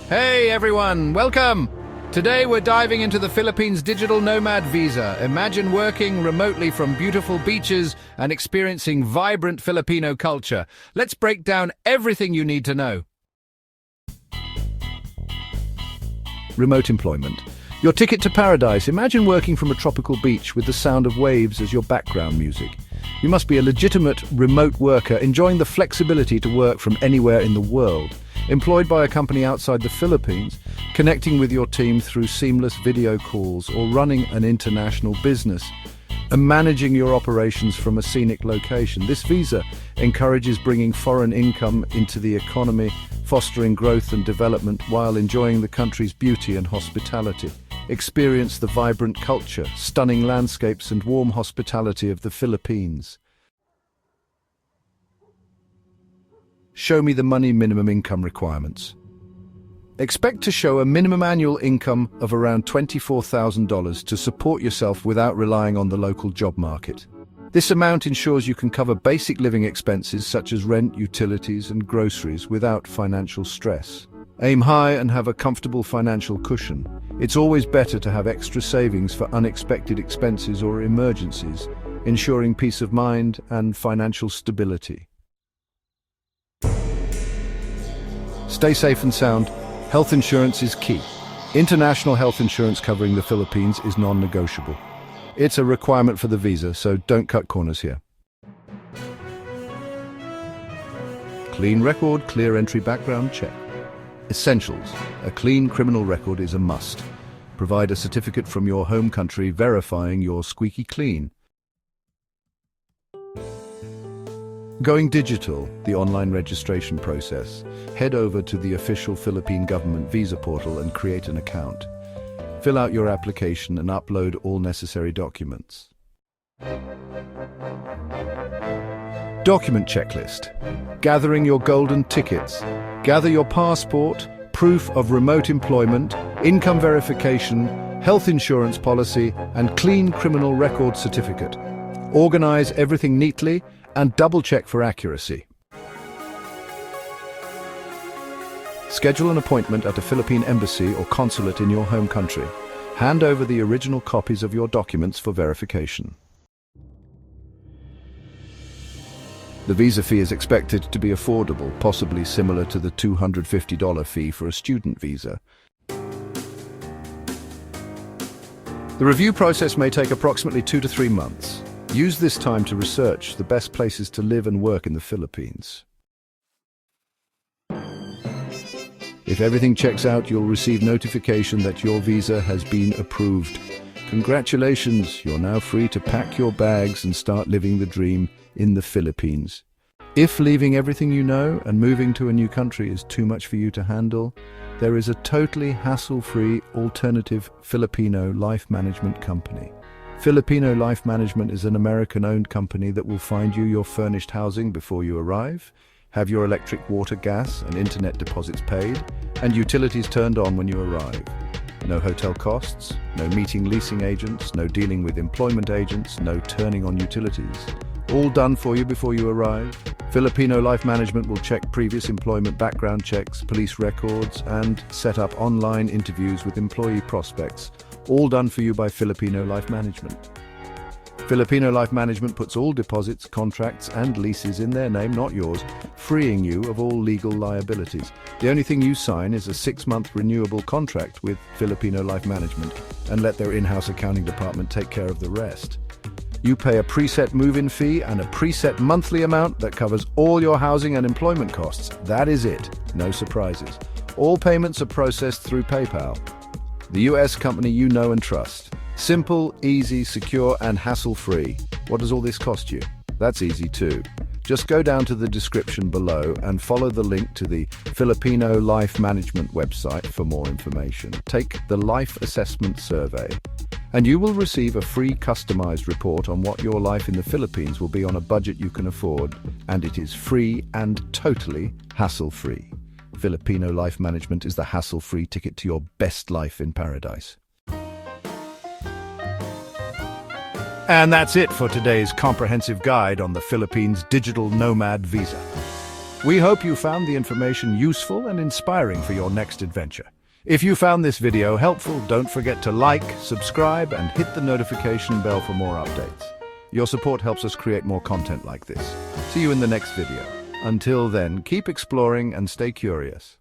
Hey everyone, welcome! Today we're diving into the Philippines Digital Nomad Visa. Imagine working remotely from beautiful beaches and experiencing vibrant Filipino culture. Let's break down everything you need to know. Remote employment. Your ticket to paradise. Imagine working from a tropical beach with the sound of waves as your background music. You must be a legitimate remote worker, enjoying the flexibility to work from anywhere in the world. Employed by a company outside the Philippines, connecting with your team through seamless video calls, or running an international business and managing your operations from a scenic location. This visa encourages bringing foreign income into the economy, fostering growth and development while enjoying the country's beauty and hospitality. Experience the vibrant culture, stunning landscapes and warm hospitality of the Philippines. Show me the money minimum income requirements. Expect to show a minimum annual income of around $24,000 to support yourself without relying on the local job market. This amount ensures you can cover basic living expenses such as rent, utilities, and groceries without financial stress. Aim high and have a comfortable financial cushion. It's always better to have extra savings for unexpected expenses or emergencies, ensuring peace of mind and financial stability. Stay safe and sound. Health insurance is key. International health insurance covering the Philippines is non-negotiable. It's a requirement for the visa, so don't cut corners here. Clean record, clear entry background check. Essentials. A clean criminal record is a must. Provide a certificate from your home country verifying you're squeaky clean. Going digital, the online registration process. Head over to the official Philippine government visa portal and create an account. Fill out your application and upload all necessary documents. Document checklist. Gathering your golden tickets. Gather your passport, proof of remote employment, income verification, health insurance policy, and clean criminal record certificate. Organize everything neatly and double-check for accuracy. Schedule an appointment at a Philippine embassy or consulate in your home country. Hand over the original copies of your documents for verification. The visa fee is expected to be affordable, possibly similar to the $250 fee for a student visa. The review process may take approximately 2 to 3 months. Use this time to research the best places to live and work in the Philippines. If everything checks out, you'll receive notification that your visa has been approved. Congratulations, you're now free to pack your bags and start living the dream in the Philippines. If leaving everything you know and moving to a new country is too much for you to handle, there is a totally hassle-free alternative Filipino life management company. Filipino Life Management is an American-owned company that will find you your furnished housing before you arrive, have your electric, water, gas, and internet deposits paid, and utilities turned on when you arrive. No hotel costs, no meeting leasing agents, no dealing with employment agents, no turning on utilities. All done for you before you arrive. Filipino Life Management will check previous employment background checks, police records, and set up online interviews with employee prospects. All done for you by Filipino Life Management. Filipino Life Management puts all deposits, contracts, and leases in their name, not yours, freeing you of all legal liabilities. The only thing you sign is a 6-month renewable contract with Filipino Life Management and let their in-house accounting department take care of the rest. You pay a preset move-in fee and a preset monthly amount that covers all your housing and employment costs. That is it. No surprises. All payments are processed through PayPal, the US company you know and trust. Simple, easy, secure, and hassle-free. What does all this cost you? That's easy too. Just go down to the description below and follow the link to the Filipino Life Management website for more information. Take the Life Assessment Survey, and you will receive a free customized report on what your life in the Philippines will be on a budget you can afford, and it is free and totally hassle-free. Filipino Life Management is the hassle-free ticket to your best life in paradise. And that's it for today's comprehensive guide on the Philippines Digital Nomad Visa. We hope you found the information useful and inspiring for your next adventure. If you found this video helpful, don't forget to like, subscribe, and hit the notification bell for more updates. Your support helps us create more content like this. See you in the next video. Until then, keep exploring and stay curious.